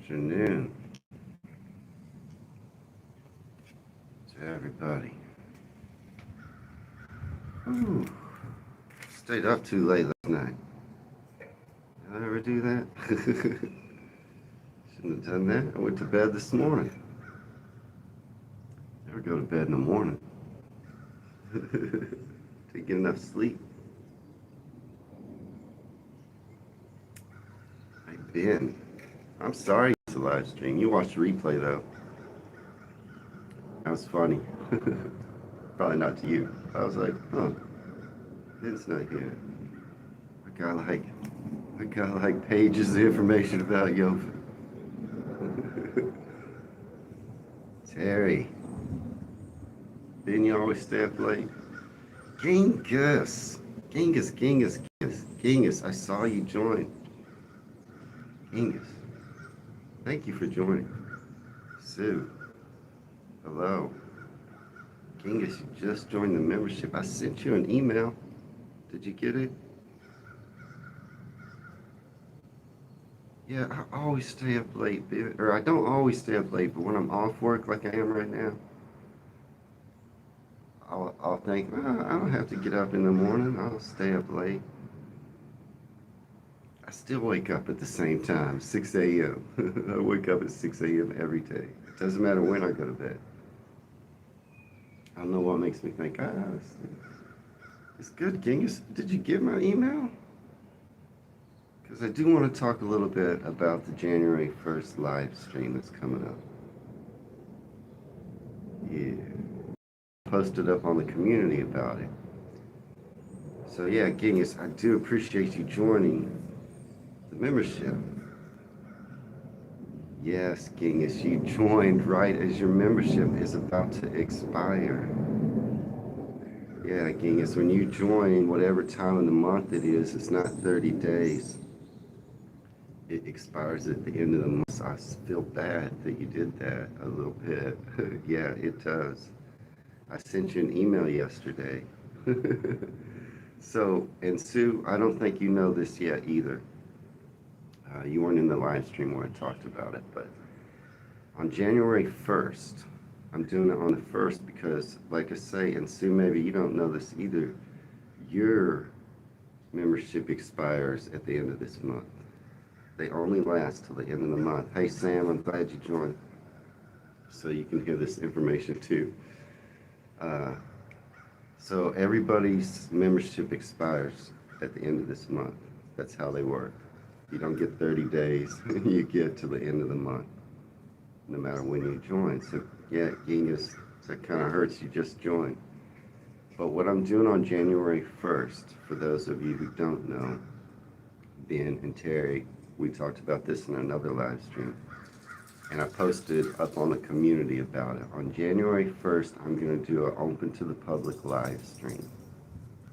afternoon to everybody. Ooh, stayed up too late last night. Did I ever do that? Shouldn't have done that. I went to bed this morning. Never go to bed in the morning. Didn't get enough sleep. Hey, Ben. I'm sorry it's a live stream. You watched the replay, though. That was funny. Probably not to you. I was like, huh, Ben's not here. I got like pages of information about Yofa. Terry. Ben, you always stay up late. Genghis. Genghis, I saw you join. Genghis. Thank you for joining. Sue. Hello. Genghis, you just joined the membership. I sent you an email. Did you get it? Yeah, I always stay up late, or I don't always stay up late, but when I'm off work like I am right now, I'll think, I don't have to get up in the morning. I'll stay up late. I still wake up at the same time, 6 a.m. I wake up at 6 a.m. every day. It doesn't matter when I go to bed. I don't know what makes me think, it's good, Genghis. Did you get my email? Because I do want to talk a little bit about the January 1st live stream that's coming up. Yeah. Posted up on the community about it. So yeah, Genghis, I do appreciate you joining the membership. Yes, Genghis, you joined right as your membership is about to expire. Yeah, Genghis, when you join, whatever time of the month it is, it's not 30 days. It expires at the end of the month. So I feel bad that you did that a little bit. Yeah, it does. I sent you an email yesterday. So, and Sue, I don't think you know this yet either. You weren't in the live stream where I talked about it, but on January 1st, I'm doing it on the 1st because, like I say, and Sue, maybe you don't know this either, your membership expires at the end of this month. They only last till the end of the month. Hey, Sam, I'm glad you joined so you can hear this information too. So everybody's membership expires at the end of this month. That's how they work. You don't get 30 days, you get to the end of the month, no matter when you join. So yeah, Genghis, that kind of hurts you just joined. But what I'm doing on January 1st, for those of you who don't know, Ben and Terry, we talked about this in another live stream, and I posted up on the community about it. On January 1st, I'm going to do an open to the public live stream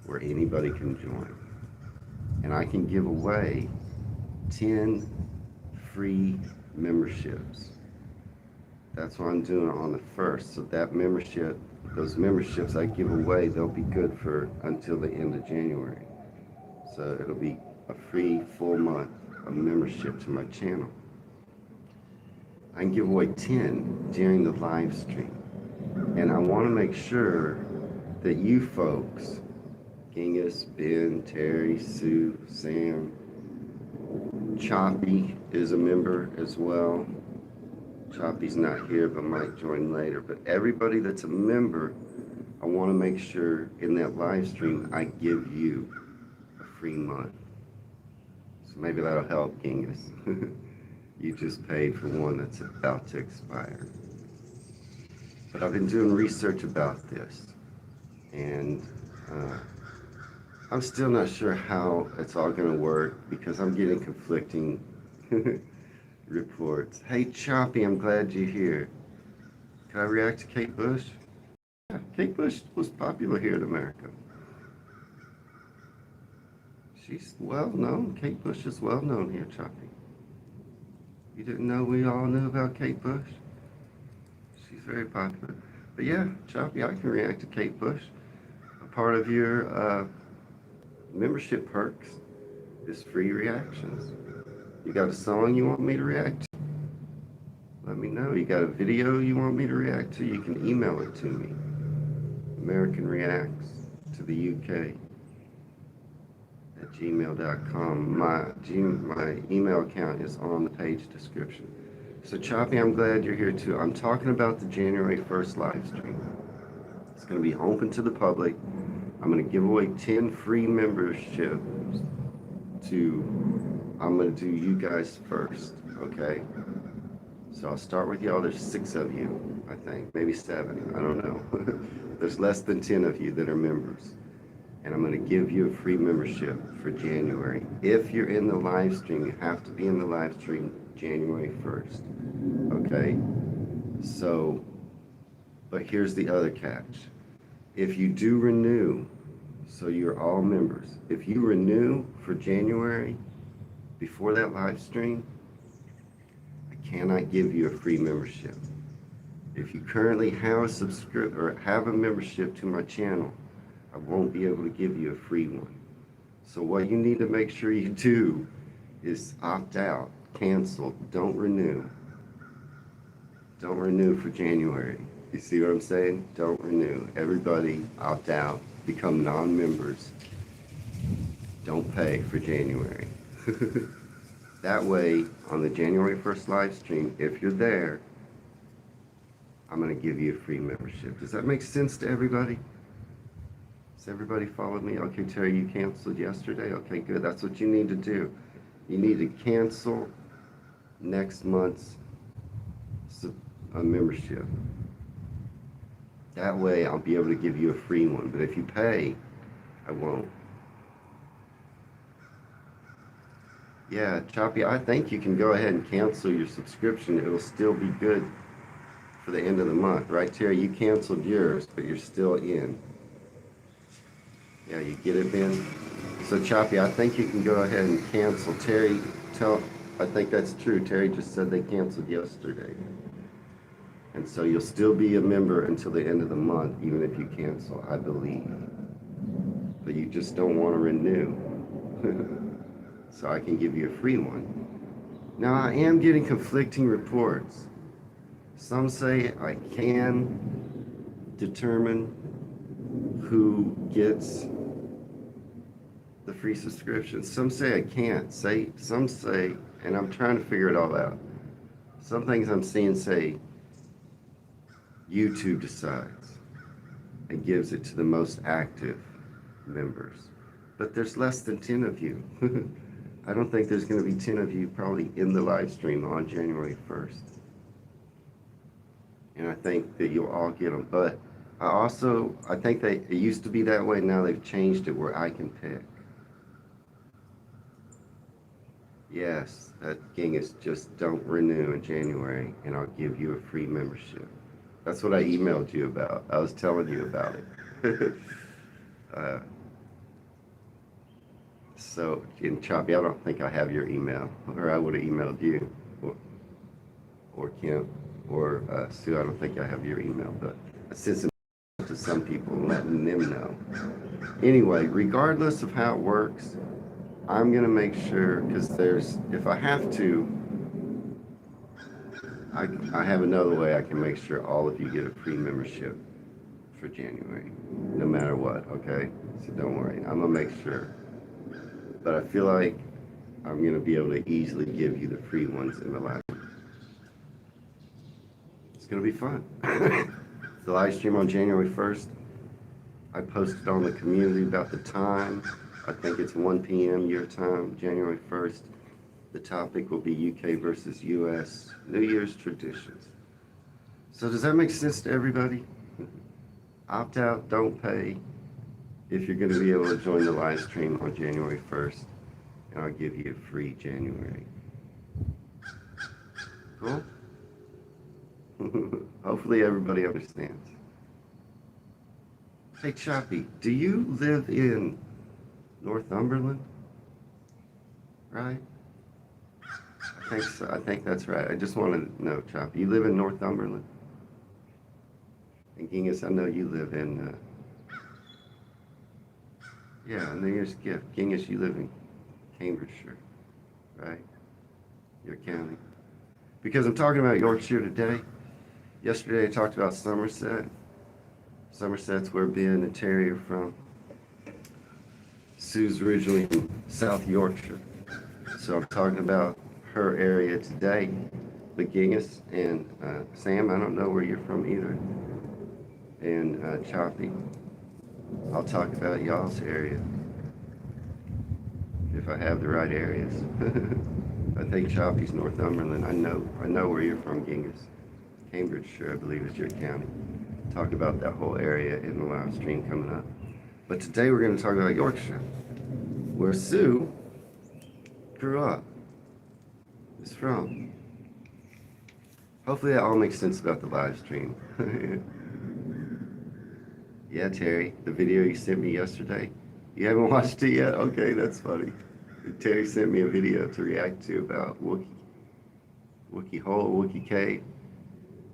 where anybody can join. And I can give away 10 free memberships. That's what I'm doing on the 1st. So that membership, those memberships I give away, they'll be good for until the end of January. So it'll be a free full month of membership to my channel. I can give away 10 during the live stream. And I want to make sure that you folks, Genghis, Ben, Terry, Sue, Sam, Choppy is a member as well. Choppy's not here but might join later. But everybody that's a member, I want to make sure in that live stream I give you a free month. So maybe that'll help, Genghis. You just paid for one that's about to expire. But I've been doing research about this, and I'm still not sure how it's all going to work because I'm getting conflicting reports. Hey, Choppy, I'm glad you're here. Can I react to Kate Bush? Yeah, Kate Bush was popular here in America. She's well known. Kate Bush is well known here, Choppy. You didn't know we all knew about Kate Bush? She's very popular. But yeah, Choppy, I can react to Kate Bush. A part of your membership perks is free reactions. You got a song you want me to react to? know. You got a video you want me to react to? You can email it to me. AmericanReactstotheUK at gmail.com. My email account is on the page description. So Choppy, I'm glad you're here too. I'm talking about the January 1st live stream. It's going to be open to the public. I'm going to give away 10 free memberships I'm going to do you guys first, okay? So I'll start with y'all. There's 6 of you, I think, maybe 7, I don't know. There's less than 10 of you that are members. And I'm going to give you a free membership for January. If you're in the live stream, you have to be in the live stream January 1st, okay? So, but here's the other catch. If you do renew, so you're all members, if you renew for January before that live stream, I cannot give you a free membership. If you currently have a have a membership to my channel, I won't be able to give you a free one. So what you need to make sure you do is opt out, cancel, don't renew. Don't renew for January. You see what I'm saying? Don't renew. Everybody opt out, become non-members. Don't pay for January. That way, on the January 1st live stream, if you're there, I'm going to give you a free membership. Does that make sense to everybody? Does everybody follow me? Okay, Terry, you canceled yesterday? Okay, good. That's what you need to do. You need to cancel next month's membership. That way, I'll be able to give you a free one. But if you pay, I won't. Yeah, Choppy, I think you can go ahead and cancel your subscription. It'll still be good for the end of the month. Right, Terry? You canceled yours, but you're still in. Yeah, you get it, Ben? So, Choppy, I think you can go ahead and cancel. Terry, I think that's true. Terry just said they canceled yesterday. And so you'll still be a member until the end of the month, even if you cancel, I believe. But you just don't want to renew. So I can give you a free one. Now, I am getting conflicting reports. Some say I can determine who gets the free subscription. Some say I can't. Some say, and I'm trying to figure it all out. Some things I'm seeing say YouTube decides and gives it to the most active members. But there's less than 10 of you. I don't think there's going to be 10 of you probably in the live stream on January 1st. And I think that you'll all get them. But I think it used to be that way. Now they've changed it where I can pick. Yes, that Genghis, just don't renew in January and I'll give you a free membership. That's what I emailed you about. I was telling you about it. So, in Choppy, I don't think I have your email, or I would have emailed you, or Kim, or Sue. I don't think I have your email, but I sent some to some people and letting them know. Anyway, regardless of how it works, I'm going to make sure, because if I have to, I have another way I can make sure all of you get a free membership for January, no matter what, okay? So don't worry, I'm going to make sure. But I feel like I'm going to be able to easily give you the free ones in the live stream. It's going to be fun. The live stream on January 1st, I posted on the community about the time. I think it's 1 p.m. your time, January 1st. The topic will be UK versus US New Year's traditions. So does that make sense to everybody? Opt out, don't pay, if you're going to be able to join the live stream on January 1st, and I'll give you a free January. Cool? Hopefully everybody understands. Hey, Choppy, do you live in Northumberland? Right? I think so. I think that's right. I just want to know, Choppy, you live in Northumberland? And Genghis, I know you live in... Yeah, New Year's gift. Genghis, you live in Cambridgeshire, right? Your county. because I'm talking about Yorkshire today. Yesterday I talked about Somerset. Somerset's where Ben and Terry are from. Sue's originally from South Yorkshire. So I'm talking about her area today. But Genghis and Sam, I don't know where you're from either. And Choppy, I'll talk about y'all's area. If I have the right areas. I think Choppy's Northumberland. I know where you're from, Genghis. Cambridgeshire, I believe, is your county. Talk about that whole area in the live stream coming up. But today we're going to talk about Yorkshire, where Sue grew up, is from. Hopefully that all makes sense about the live stream. Yeah, Terry, the video you sent me yesterday. You haven't watched it yet? Okay, that's funny. Terry sent me a video to react to about Wookiee Hole, Wookiee Cave.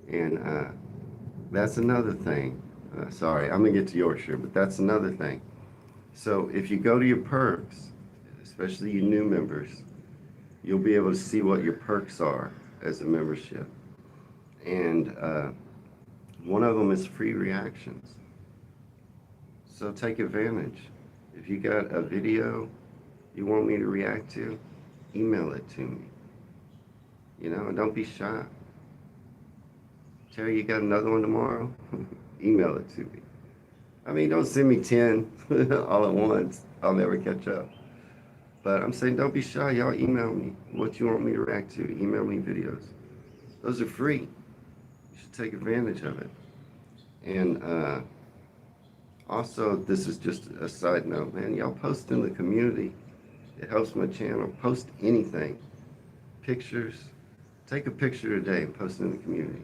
And that's another thing. Sorry, I'm going to get to Yorkshire, but that's another thing. So if you go to your perks, especially you new members, you'll be able to see what your perks are as a membership. And one of them is free reactions. So take advantage. If you got a video you want me to react to, email it to me. You know, and don't be shy. Terry, you got another one tomorrow? Email it to me. I mean, don't send me 10 all at once. I'll never catch up. But I'm saying don't be shy. Y'all email me what you want me to react to. Email me videos. Those are free. You should take advantage of it. And also, this is just a side note, man. Y'all post in the community. It helps my channel. Post anything. Pictures. Take a picture today and post it in the community.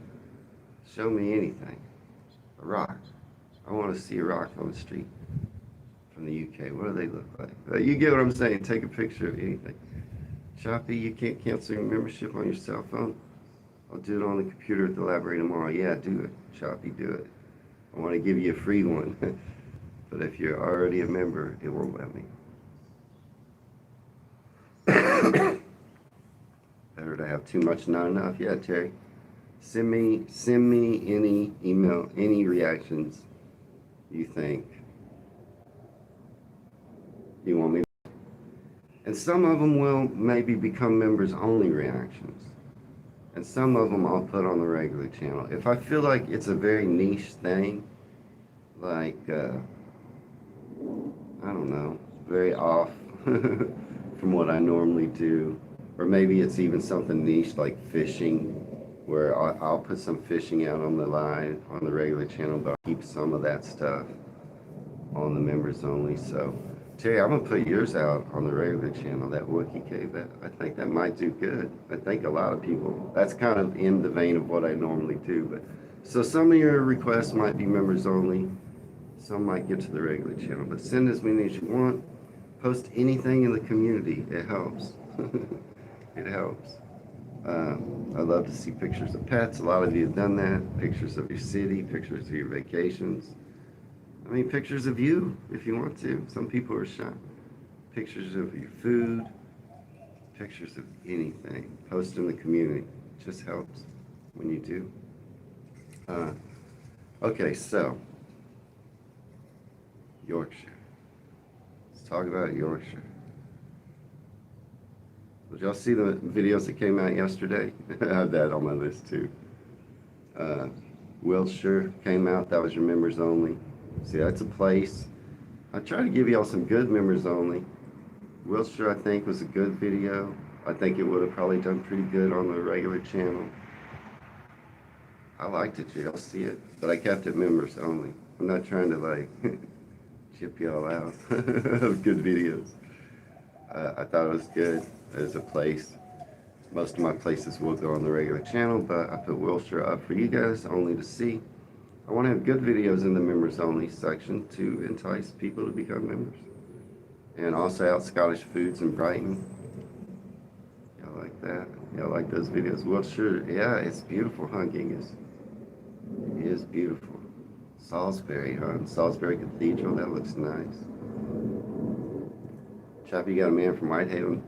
Show me anything. A rock. I want to see a rock on the street from the UK. What do they look like? You get what I'm saying. Take a picture of anything. Choppy, you can't cancel your membership on your cell phone? I'll do it on the computer at the library tomorrow. Yeah, do it. Choppy, do it. I want to give you a free one. But if you're already a member, it won't let me. Better to have too much, not enough. Yeah, Terry. Send me any email, any reactions you think you want me to. And some of them will maybe become members only reactions. And some of them I'll put on the regular channel. If I feel like it's a very niche thing, like, I don't know, very off from what I normally do, or maybe it's even something niche like fishing, where I'll put some fishing out on the line, on the regular channel, but I'll keep some of that stuff on the members only. So, Terry, I'm going to put yours out on the regular channel, that Wookiee Cave. I think that might do good. I think a lot of people, that's kind of in the vein of what I normally do. But so some of your requests might be members only. Some might get to the regular channel. But send as many as you want. Post anything in the community. It helps. It helps. I love to see pictures of pets. A lot of you have done that. Pictures of your city, pictures of your vacations. I mean, pictures of you, if you want to. Some people are shy. Pictures of your food, pictures of anything. Post in the community. It just helps when you do. Okay, so, Yorkshire. Let's talk about Yorkshire. Did y'all see the videos that came out yesterday? I have that on my list too. Wiltshire came out. That was your members only. See, that's a place. I try to give y'all some good members only. Wiltshire, I think, was a good video. I think it would have probably done pretty good on the regular channel. I liked it, y'all see it, but I kept it members only. I'm not trying to like chip y'all out of good videos. I thought it was good as a place. Most of my places will go on the regular channel, but I put Wiltshire up for you guys only to see. I want to have good videos in the members only section to entice people to become members. And also out Scottish foods in Brighton. Y'all like that? Y'all like those videos? Wiltshire, yeah, it's beautiful, huh, Genghis? It is beautiful. Salisbury, huh? Salisbury Cathedral, that looks nice. Choppy, you got a man from Whitehaven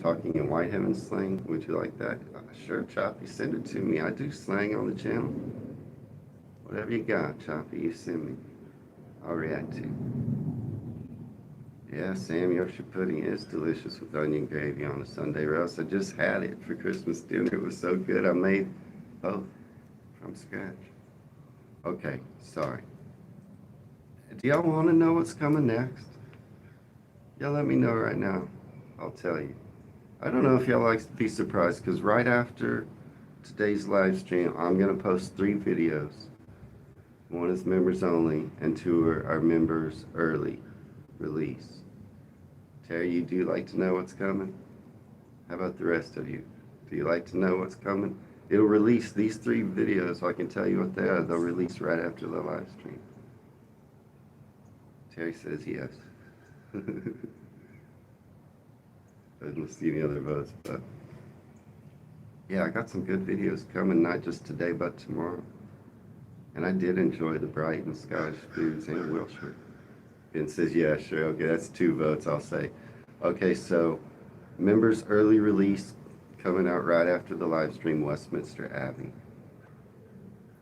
talking in white heaven slang. Would you like that? Sure, Choppy, send it to me. I do slang on the channel. Whatever you got, Choppy, you send me. I'll react to. Yeah, Sam, Yorkshire pudding is delicious with onion gravy on a Sunday roast. I just had it for Christmas dinner. It was so good. I made both from scratch. Okay, sorry. Do y'all want to know what's coming next? Y'all let me know right now. I'll tell you. I don't know if y'all like to be surprised, because right after today's live stream, I'm going to post 3 videos. One is members only, and 2 are members early release. Terry, you do like to know what's coming? How about the rest of you? Do you like to know what's coming? It'll release these 3 videos, so I can tell you what they are. They'll release right after the live stream. Terry says yes. I don't see any other votes, but yeah, I got some good videos coming, not just today, but tomorrow. And I did enjoy the Brighton Scottish foods in Wiltshire. Ben says, yeah, sure. Okay, that's 2 votes, I'll say. Okay, so members early release coming out right after the live stream, Westminster Abbey.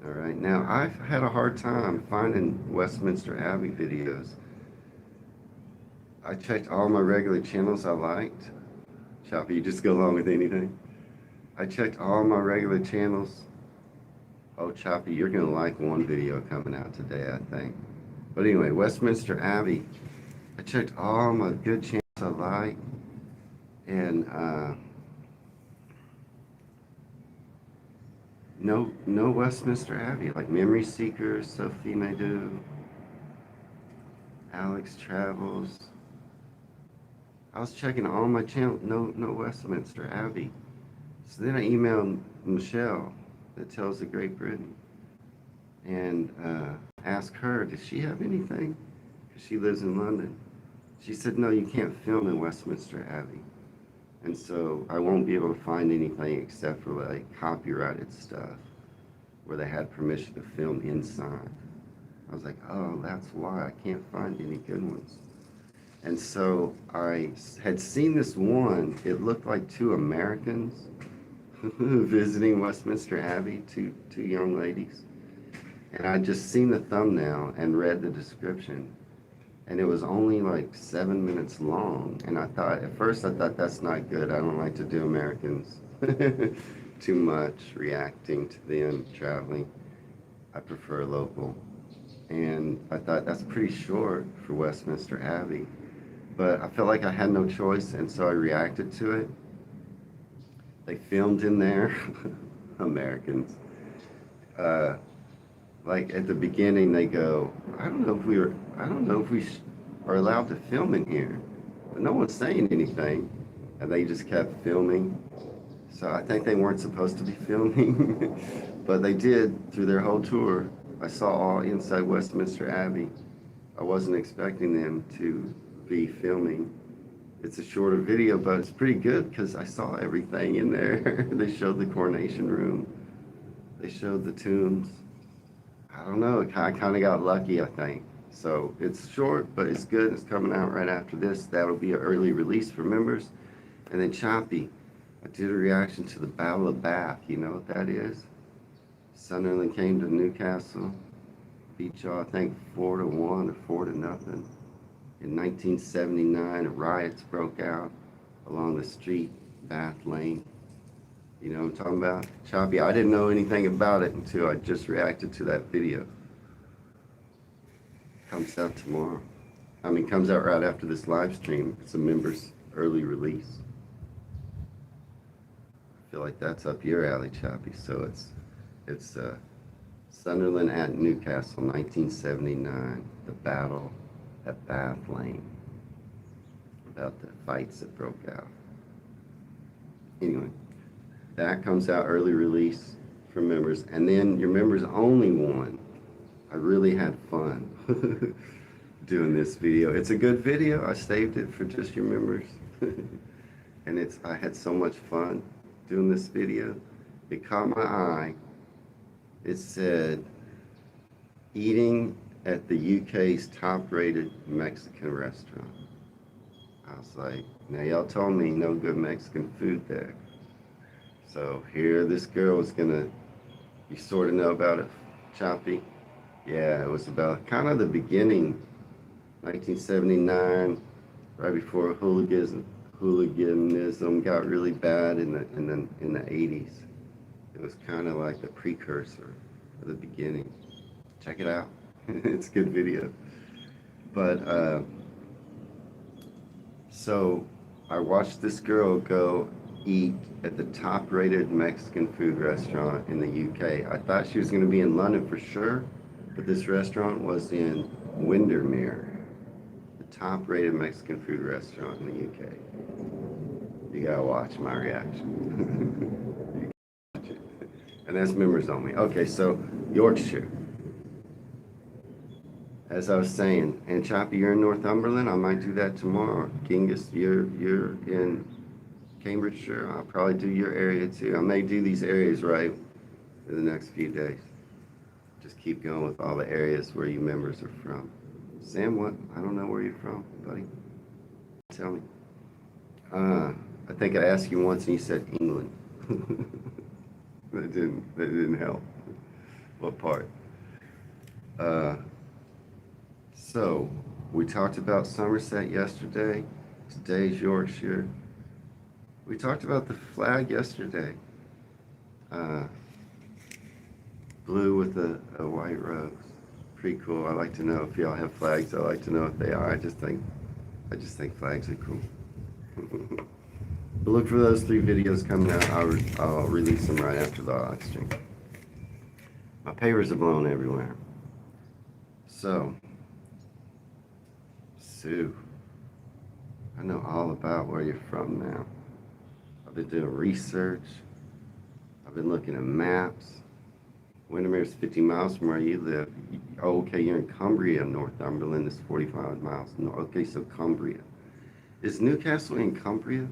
All right, now I've had a hard time finding Westminster Abbey videos. I checked all my regular channels I liked. Choppy, you just go along with anything. I checked all my regular channels. Oh, Choppy, you're gonna like one video coming out today, I think. But anyway, Westminster Abbey. I checked all my good channels I like, and no Westminster Abbey, like Memory Seekers, Sophie Nadeau, Alex Travels. I was checking all my channels, no Westminster Abbey. So then I emailed Michelle, that tells the Great Britain, and asked her, does she have anything? Because she lives in London. She said, no, you can't film in Westminster Abbey. And so I won't be able to find anything except for like copyrighted stuff where they had permission to film inside. I was like, oh, that's why I can't find any good ones. And so I had seen this one. It looked like 2 Americans visiting Westminster Abbey, two young ladies. And I'd just seen the thumbnail and read the description. And it was only like 7 minutes long. And I thought, at first I thought, that's not good. I don't like to do Americans too much, reacting to them traveling. I prefer local. And I thought, that's pretty short for Westminster Abbey. But I felt like I had no choice, and so I reacted to it. They filmed in there, Americans. Like at the beginning, they go, I don't know if we are allowed to film in here. But no one's saying anything. And they just kept filming. So I think they weren't supposed to be filming, but they did through their whole tour. I saw all inside Westminster Abbey. I wasn't expecting them to be filming. It's a shorter video, but it's pretty good because I saw everything in there. They showed the coronation room. They showed the tombs. I don't know, I kind of got lucky, I think. So it's short, but it's good. It's coming out right after this. That'll be an early release for members. And then Choppy, I did a reaction to the Battle of Bath. You know what that is? Sunderland came to Newcastle, beat y'all, I think 4-1 or 4-0. In 1979, riots broke out along the street, Bath Lane. You know what I'm talking about? Choppy, I didn't know anything about it until I just reacted to that video. Comes out tomorrow. Comes out right after this live stream. It's a members early release. I feel like that's up your alley, Choppy. So it's Sunderland at Newcastle, 1979, the battle at Bath Lane, about the fights that broke out. Anyway, that comes out early release for members. And then your members only one. I really had fun doing this video. It's a good video. I saved it for just your members. And I had so much fun doing this video. It caught my eye. It said, eating at the UK's top-rated Mexican restaurant. I was like, Now y'all told me no good Mexican food there. So here this girl is gonna, you sort of know about it, Choppy? Yeah, it was about kind of the beginning, 1979, right before hooliganism got really bad in the 80s. It was kind of like the precursor of the beginning. Check it out. It's a good video. But so I watched this girl go eat at the top-rated Mexican food restaurant in the UK. I thought she was going to be in London for sure, but this restaurant was in Windermere, the top-rated Mexican food restaurant in the UK. You gotta watch my reaction. You gotta watch it. And that's members only. Okay, so Yorkshire. As I was saying, and Choppy, you're in Northumberland. I might do that tomorrow. Genghis, you're in Cambridgeshire. I'll probably do your area too. I may do these areas right in the next few days. Just keep going with all the areas where you members are from. Sam, what? I don't know where you're from, buddy. Tell me. I think I asked you once and you said England. That didn't help. What part? So we talked about Somerset yesterday. Today's Yorkshire. We talked about the flag yesterday. Blue with a white rose. Pretty cool. I like to know if y'all have flags. I like to know what they are. I just think flags are cool. But look for those 3 videos coming out. I'll release them right after the live stream. My papers are blown everywhere. So, Sue, I know all about where you're from now. I've been doing research. I've been looking at maps. Windermere's 50 miles from where you live. Oh, okay, you're in Cumbria. Northumberland is 45 miles. No, okay, so Cumbria. Is Newcastle in Cumbria?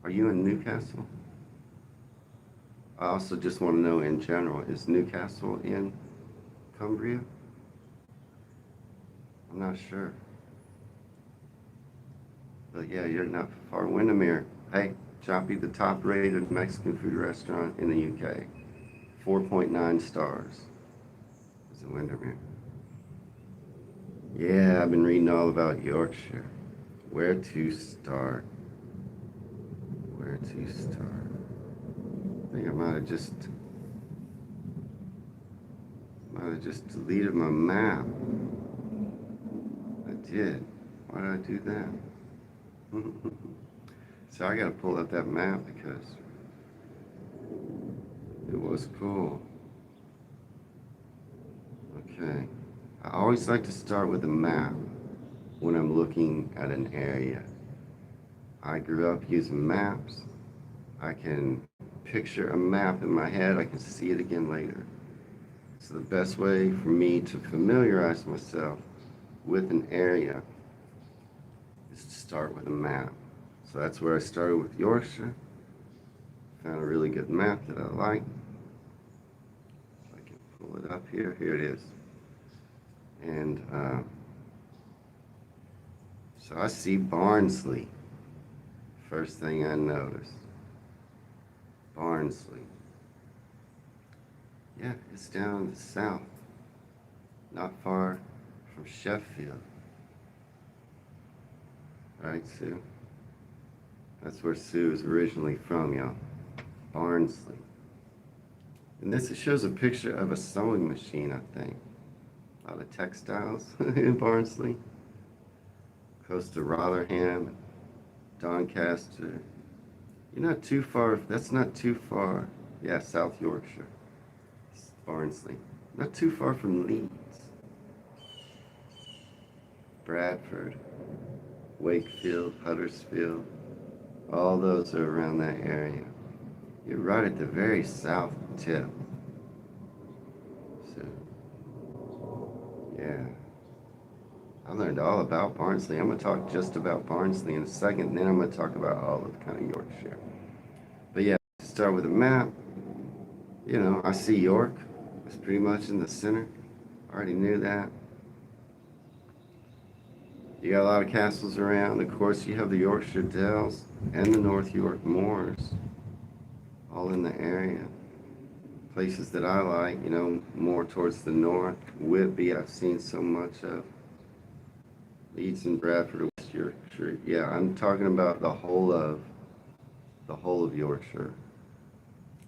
Are you in Newcastle? I also just want to know in general, is Newcastle in Cumbria? I'm not sure. But yeah, you're not far. Windermere. Hey, Choppy, the top-rated Mexican food restaurant in the UK. 4.9 stars. Is it Windermere? Yeah, I've been reading all about Yorkshire. Where to start? Where to start? I think I might have just deleted my map. I did. Why did I do that? So I gotta pull up that map because it was cool. Okay. I always like to start with a map when I'm looking at an area. I grew up using maps. I can picture a map in my head. I can see it again later. So the best way for me to familiarize myself with an area is to start with a map. So that's where I started with Yorkshire. Found a really good map that I like. If I can pull it up here. Here it is. And so I see Barnsley. First thing I noticed. Barnsley. Yeah, it's down in the south. Not far from Sheffield. Right, Sue? That's where Sue is originally from, y'all. Barnsley. And this shows a picture of a sewing machine, I think. A lot of textiles in Barnsley. Close to Rotherham, Doncaster. You're not too far, that's not too far. Yeah, South Yorkshire. Barnsley. Not too far from Leeds. Bradford, Wakefield, Huddersfield. All those are around that area. You're right at the very south tip. So, yeah. I learned all about Barnsley. I'm going to talk just about Barnsley in a second, and then I'm going to talk about all of kind of Yorkshire. But yeah, to start with a map, you know, I see York. It's pretty much in the center. I already knew that. You got a lot of castles around. Of course, you have the Yorkshire Dells and the North York Moors, all in the area. Places that I like, you know, more towards the north. Whitby, I've seen so much of. Leeds and Bradford, West Yorkshire. Yeah, I'm talking about the whole of Yorkshire.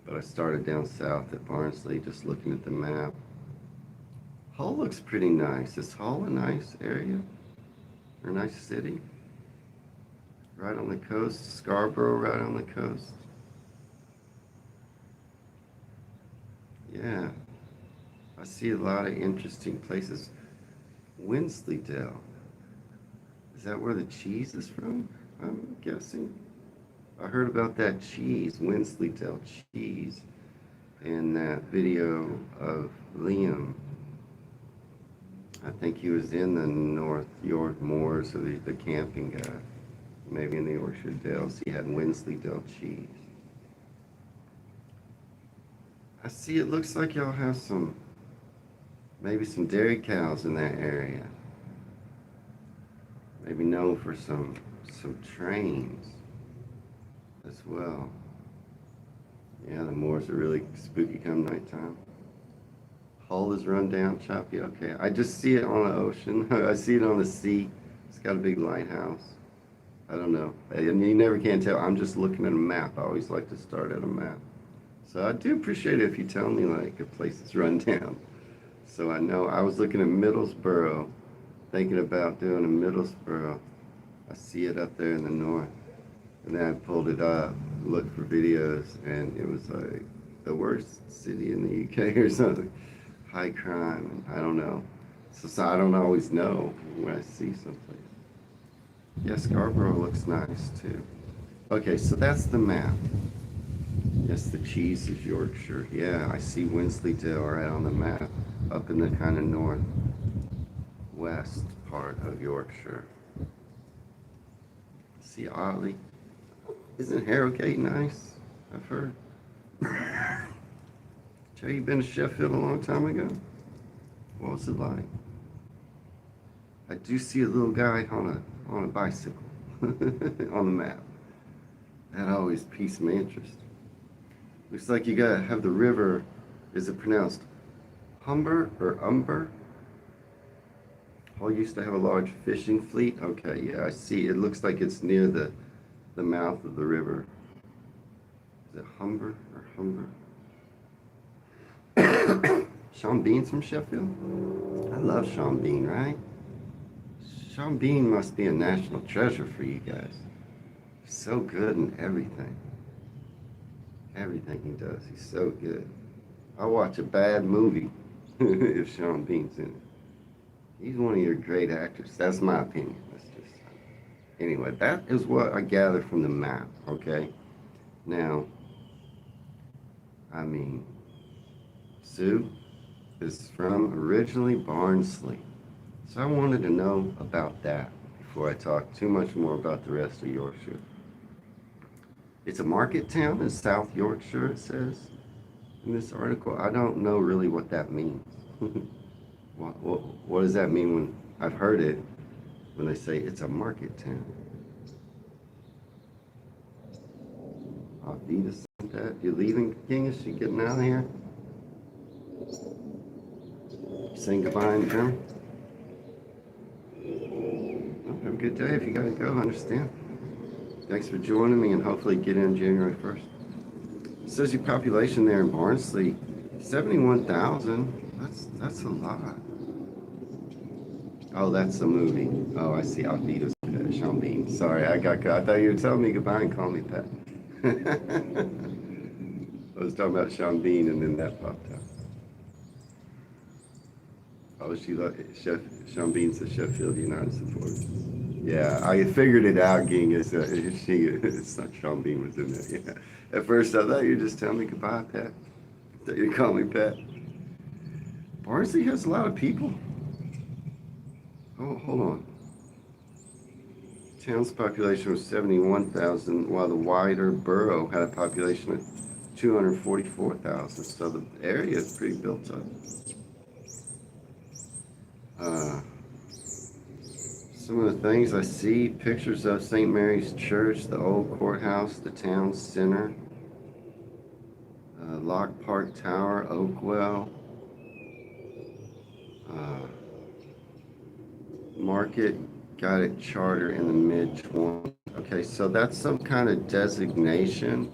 But I started down south at Barnsley, just looking at the map. Hull looks pretty nice. Is Hull a nice area? Or a nice city? Right on the coast. Scarborough, right on the coast. Yeah, I see a lot of interesting places. Wensleydale. Is that where the cheese is from? I'm guessing. I heard about that cheese, Wensleydale cheese, in that video of Liam. I think he was in the North York Moors, or the camping guy. Maybe in the Yorkshire Dales. He had Wensleydale cheese. I see it looks like y'all have maybe some dairy cows in that area. Maybe known for some trains as well. Yeah, the moors are really spooky come nighttime. Hull is run down, choppy. Okay, I just see it on the ocean. I see it on the sea. It's got a big lighthouse. I don't know. And you never can tell. I'm just looking at a map. I always like to start at a map. So I do appreciate it if you tell me like a place is run down. So I know. I was looking at Middlesbrough, thinking about doing a Middlesbrough. I see it up there in the north. And then I pulled it up, looked for videos, and it was like the worst city in the UK or something. High crime, and I don't know. So I don't always know when I see someplace. Yeah, Scarborough looks nice too. Okay, so that's the map. Yes, the cheese is Yorkshire. Yeah, I see Wensleydale right on the map, up in the kind of northwest part of Yorkshire. See Otley. Isn't Harrogate nice? I've heard. Jay, you been to Sheffield a long time ago? What was it like? I do see a little guy on a bicycle on the map. That always piques my interest. Looks like you gotta have the river. Is it pronounced Humber or Umber? Hull used to have a large fishing fleet. Okay, yeah, I see. It looks like it's near the mouth of the river. Is it Humber or Humber? Sean Bean's from Sheffield? I love Sean Bean, right? Sean Bean must be a national treasure for you guys. He's so good in everything. Everything he does, he's so good. I'll watch a bad movie if Sean Bean's in it. He's one of your great actors. That's my opinion. Anyway, that is what I gathered from the map, okay? Now, I mean, Sue is from originally Barnsley. So I wanted to know about that before I talk too much more about the rest of Yorkshire. It's a market town in South Yorkshire, it says in this article. I don't know really what that means. What does that mean when I've heard it when they say it's a market town? I'll be to that. You leaving, Kingish? You getting out of here? Saying goodbye in German? Well, have a good day. If you gotta go, I understand. Thanks for joining me, and hopefully get in January 1st. It says your population there in Barnsley, 71,000. That's a lot. Oh, that's a movie. Oh, I see. Alvida's Sean Bean. Sorry, I thought you were telling me goodbye and call me Pat. I was talking about Sean Bean, and then that popped up. Oh, Sean Bean's a Sheffield United supporter. Yeah, I figured it out, Ging. It's not Sean Bean was in there. Yeah. At first, I thought you were just telling me goodbye, Pat. I thought you'd call me Pat. Barnsley has a lot of people. Oh, hold on. Town's population was 71,000, while the wider borough had a population of 244,000. So the area is pretty built up. Some of the things I see, pictures of St. Mary's Church, the old courthouse, the town center, Lock Park Tower, Oakwell, Market got it charter in the mid-20s. Okay, so that's some kind of designation.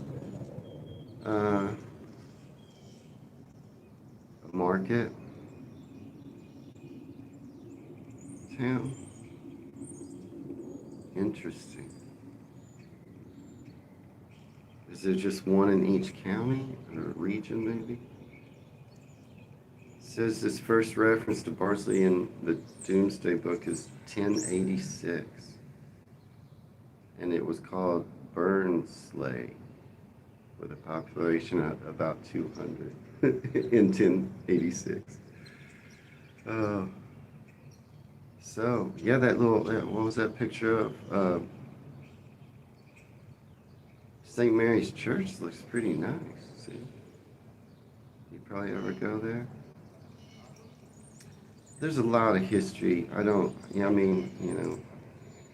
Market town. Interesting. Is there just one in each county or region, maybe? It says this first reference to Barnsley in the Doomsday Book is 1086, and it was called Burnsley, with a population of about 200 in 1086. So, yeah, that little, what was that picture of? St. Mary's Church looks pretty nice. See? You probably ever go there? There's a lot of history. I don't, yeah, I mean,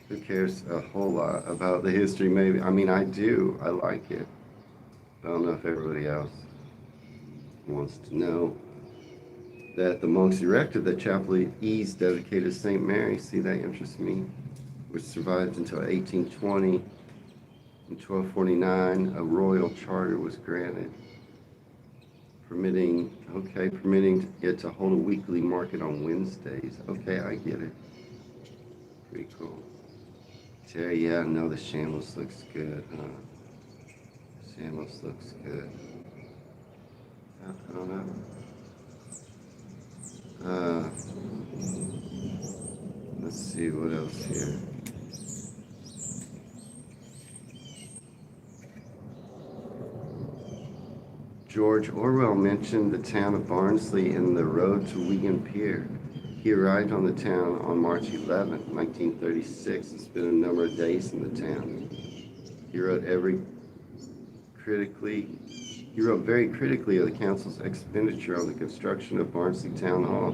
who cares a whole lot about the history? Maybe, I mean, I do. I like it. I don't know if everybody else wants to know that the monks erected the chapel at Ease dedicated to St. Mary. See, that interests me, which survived until 1820. In 1249, a royal charter was granted, permitting it to hold a weekly market on Wednesdays. Okay, I get it. Pretty cool. Yeah, no, the shambles looks good, huh? Shambles looks good. I don't know. Let's see what else here. George Orwell mentioned the town of Barnsley in The Road to Wigan Pier. He arrived on the town on March 11, 1936, and spent a number of days in the town. He wrote very critically of the council's expenditure on the construction of Barnsley Town Hall,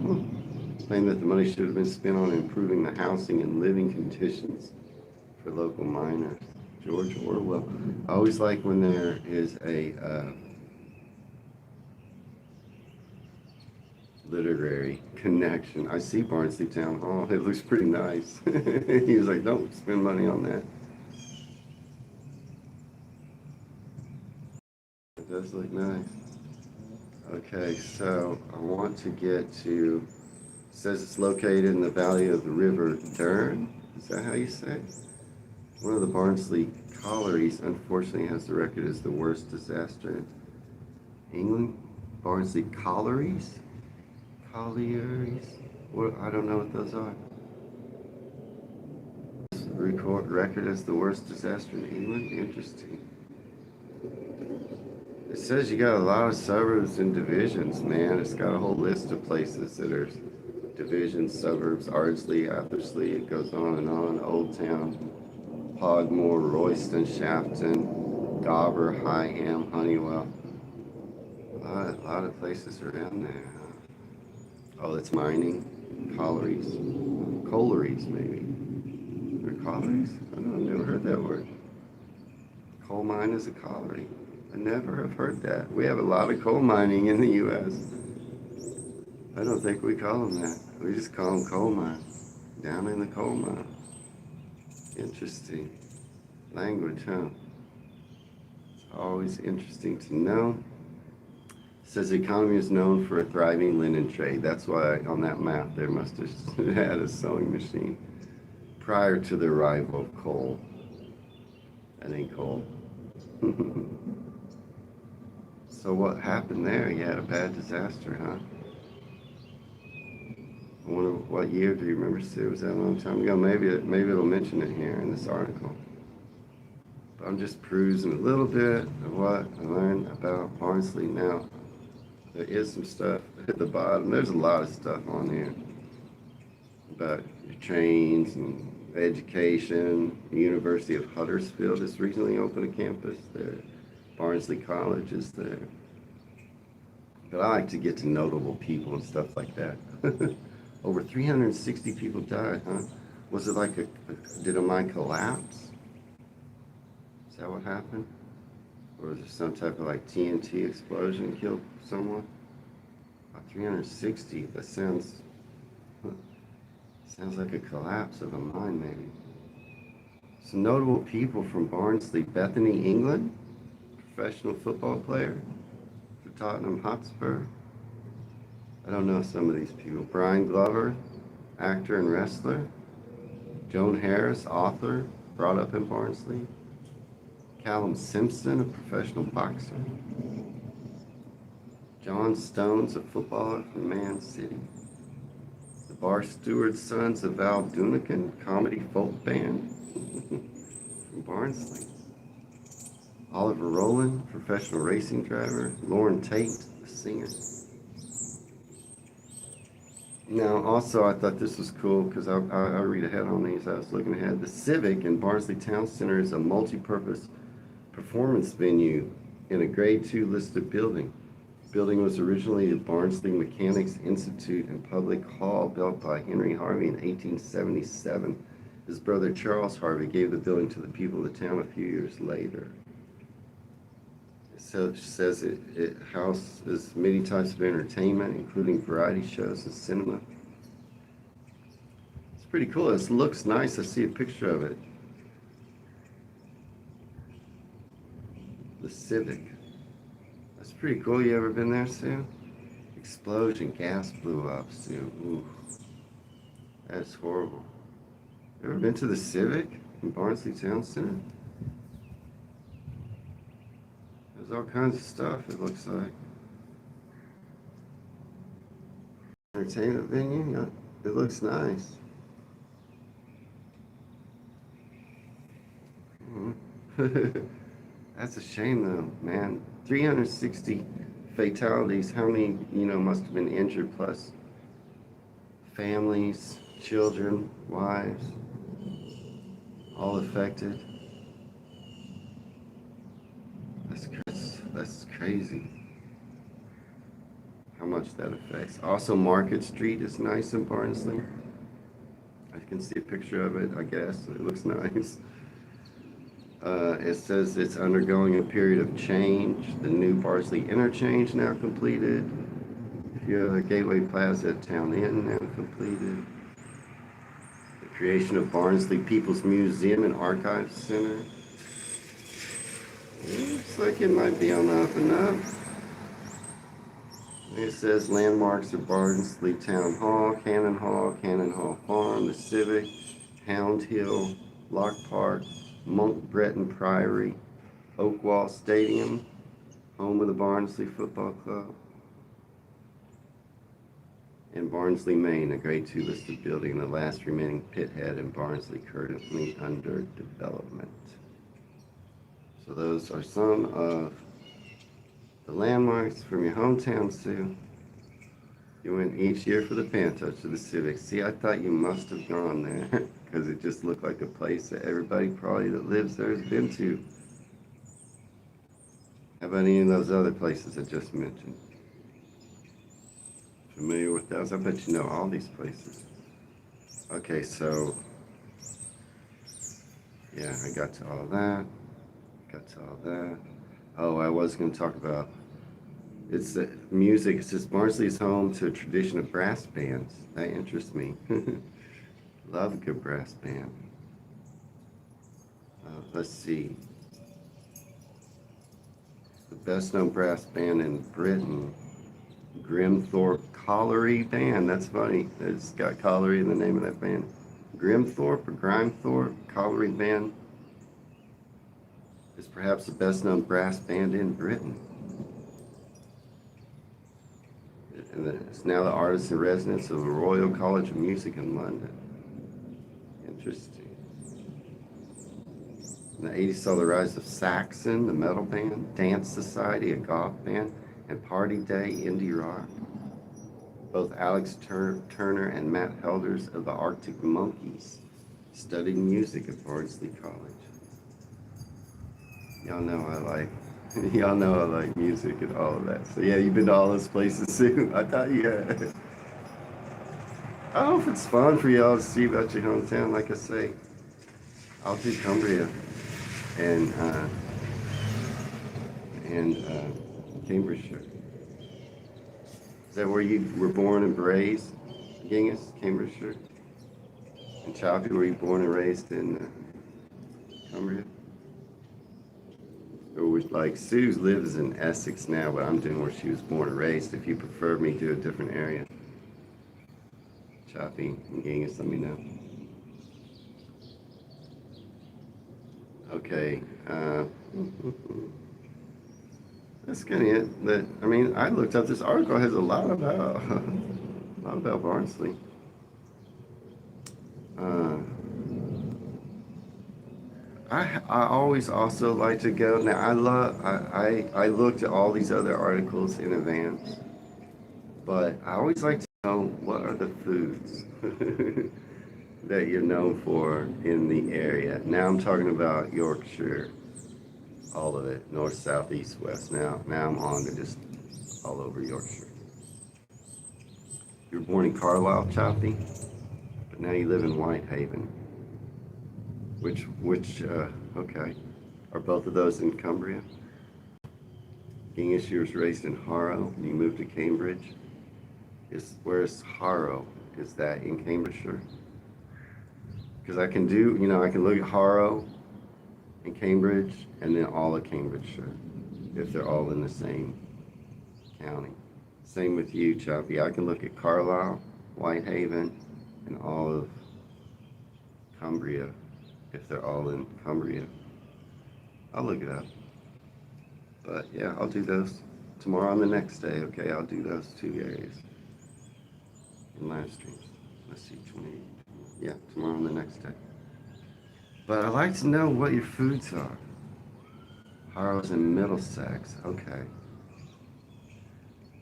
claiming that the money should have been spent on improving the housing and living conditions for local miners. George Orwell. I always like when there is a literary connection. I see Barnsley Town Hall. It looks pretty nice. He was like, don't spend money on that. It does look nice. Okay, so I want to get to, it says it's located in the valley of the River Dern. Is that how you say it? One of the Barnsley collieries, unfortunately, has the record as the worst disaster in England. Barnsley collieries? Collieries? What? I don't know what those are. Record as the worst disaster in England? Interesting. It says you got a lot of suburbs and divisions, man. It's got a whole list of places that are divisions, suburbs, Ardsley, Athersley, it goes on and on. Old Town, Pogmore, Royston, Shafton, Dauber, Higham, Honeywell. A lot of places around there. Oh, it's mining. Collieries. Collieries, maybe. Or collieries? I don't know, I've never heard that word. Coal mine is a colliery. I never have heard that. We have a lot of coal mining in the U.S. I don't think we call them that. We just call them coal mines. Down in the coal mine. Interesting. Language, huh? It's always interesting to know. It says the economy is known for a thriving linen trade. That's why on that map there must have had a sewing machine prior to the arrival of coal. That ain't coal. So what happened there? You had a bad disaster, huh? I wonder what year do you remember, Sue? Was that a long time ago? Maybe it'll mention it here in this article. But I'm just perusing a little bit of what I learned about Barnsley. Now, there is some stuff at the bottom. There's a lot of stuff on here about your trains and education. The University of Huddersfield has recently opened a campus there. Barnsley College is there. But I like to get to notable people and stuff like that. Over 360 people died, huh? Was it like did a mine collapse? Is that what happened? Or was there some type of like TNT explosion killed someone? 360, that sounds like a collapse of a mine maybe. Some notable people from Barnsley: Bethany England, professional football player for Tottenham Hotspur. I don't know some of these people. Brian Glover, actor and wrestler. Joan Harris, author, brought up in Barnsley. Callum Simpson, a professional boxer. John Stones, a footballer from Man City. The Bar Steward Sons of Val Doonican, comedy folk band from Barnsley. Oliver Rowland, professional racing driver. Lauren Tate, a singer. Now, also, I thought this was cool because I'll read ahead on these. I was looking ahead. The Civic in Barnsley Town Center is a multi-purpose performance venue in a Grade 2 listed building. The building was originally the Barnsley Mechanics Institute and Public Hall, built by Henry Harvey in 1877. His brother Charles Harvey gave the building to the people of the town a few years later. It says it houses many types of entertainment, including variety shows and cinema. It's pretty cool. It looks nice. I see a picture of it. The Civic. That's pretty cool. You ever been there, Sue? Explosion. Gas blew up, Sue. Ooh. That's horrible. Ever been to the Civic in Barnsley Town Center? There's all kinds of stuff, it looks like. Entertainment venue? Yeah, it looks nice. That's a shame though, man. 360 fatalities. How many, must have been injured, plus families, children, wives, all affected. That's crazy. How much that affects. Also, Market Street is nice in Barnsley. I can see a picture of it, I guess. It looks nice. It says it's undergoing a period of change. The new Barnsley Interchange now completed. The Gateway Plaza at Town Inn now completed. The creation of Barnsley People's Museum and Archives Center. Looks like it might be on the up and up. It says landmarks of Barnsley Town Hall, Cannon Hall Farm, the Civic, Hound Hill, Lock Park, Monk Breton Priory, Oakwall Stadium, home of the Barnsley Football Club, and Barnsley, Maine, a Grade 2 listed building, the last remaining pit head in Barnsley, currently under development. So those are some of the landmarks from your hometown, Sue. You went each year for the Panto to the Civic. See, I thought you must have gone there because it just looked like a place that everybody probably that lives there has been to. How about any of those other places I just mentioned? Familiar with those? I bet you know all these places. Okay, so yeah, I got to all that. Oh, I was going to talk about, it's the music. It says Barnsley is home to a tradition of brass bands. That interests me. Love a good brass band. Let's see. The best known brass band in Britain, Grimthorpe Colliery Band. That's funny. It's got Colliery in the name of that band. Grimthorpe or Grimethorpe Colliery Band is perhaps the best known brass band in Britain. And it's now the artist in residence of the Royal College of Music in London. Interesting. In the 80s saw the rise of Saxon, the metal band, Dance Society, a goth band, and Party Day, indie rock. Both Alex Turner and Matt Helders of the Arctic Monkeys studied music at Barnsley College. Y'all know I like music and all of that. So yeah, you've been to all those places too. I thought you had. I don't know if it's fun for y'all to see about your hometown. Like I say, I'll do Cumbria and Cambridgeshire. Is that where you were born and raised, Genghis, Cambridgeshire? And Chappie, were you born and raised in Cumbria? Or was like Sue lives in Essex now, but I'm doing where she was born and raised. If you prefer me to a different area, Chappie and Genghis, let me know. Okay. That's kind of it. That I mean, I looked up this article has a lot about a lot about Barnsley. Uh, I always also like to go. Now I looked at all these other articles in advance, but I always like to know what are the foods that you're known for in the area. Now I'm talking about Yorkshire, all of it, north, south, east, west. Now I'm on to just all over Yorkshire. You were born in Carlisle, Choppy, but now you live in Whitehaven. Okay. Are both of those in Cumbria? Genghis, you was raised in Harrow, and you moved to Cambridge. Where's Harrow? Is that in Cambridgeshire? Because I can I can look at Harrow and Cambridge, and then all of Cambridgeshire, if they're all in the same county. Same with you, Choppy. I can look at Carlisle, Whitehaven, and all of Cumbria, if they're all in Cumbria. I'll look it up. But yeah, I'll do those tomorrow on the next day. Okay, I'll do those two areas in live streams. Let's see, 28. Yeah, tomorrow on the next day. But I'd like to know what your foods are. Harrow's in Middlesex. Okay.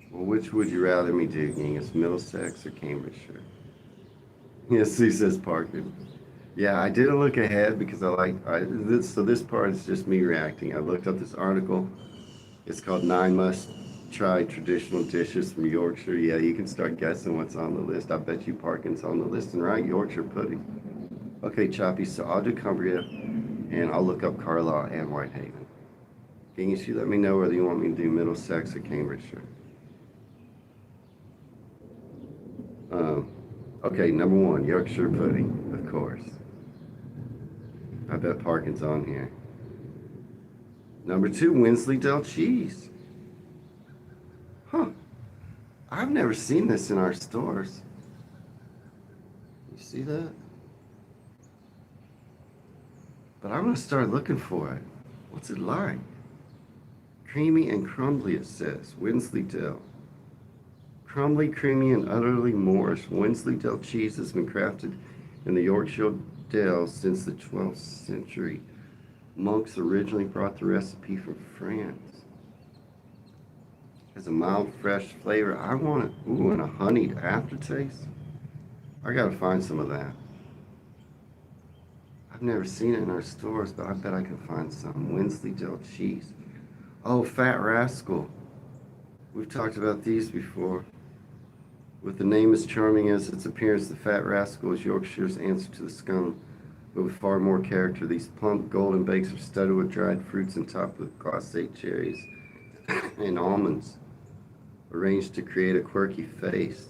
Well, which would you rather me do, Genghis? Middlesex or Cambridgeshire? Yes, he says Parkin. Yeah, I didn't look ahead because so this part is just me reacting. I looked up this article. It's called 9 Must Try Traditional Dishes from Yorkshire. Yeah, you can start guessing what's on the list. I bet you Parkin's on the list, and right, Yorkshire pudding. Okay, Choppy, so I'll do Cumbria, and I'll look up Carlisle and Whitehaven. Genghis, you let me know whether you want me to do Middlesex or Cambridgeshire. Okay, number 1, Yorkshire pudding, of course. I bet Parkin's on here. Number 2, Wensleydale cheese. Huh. I've never seen this in our stores. You see that? But I'm going to start looking for it. What's it like? Creamy and crumbly, it says. Wensleydale. Crumbly, creamy, and utterly Moorish, Wensleydale cheese has been crafted in the Yorkshire Dales since the 12th century. Monks originally brought the recipe from France. Has a mild, fresh flavor. I want it. Ooh, and a honeyed aftertaste. I gotta find some of that. I've never seen it in our stores, but I bet I can find some. Wensleydale cheese. Oh, Fat Rascal. We've talked about these before. With the name as charming as its appearance, the Fat Rascal is Yorkshire's answer to the scone, but with far more character. These plump golden bakes are studded with dried fruits and topped with glacé cherries and almonds, arranged to create a quirky face.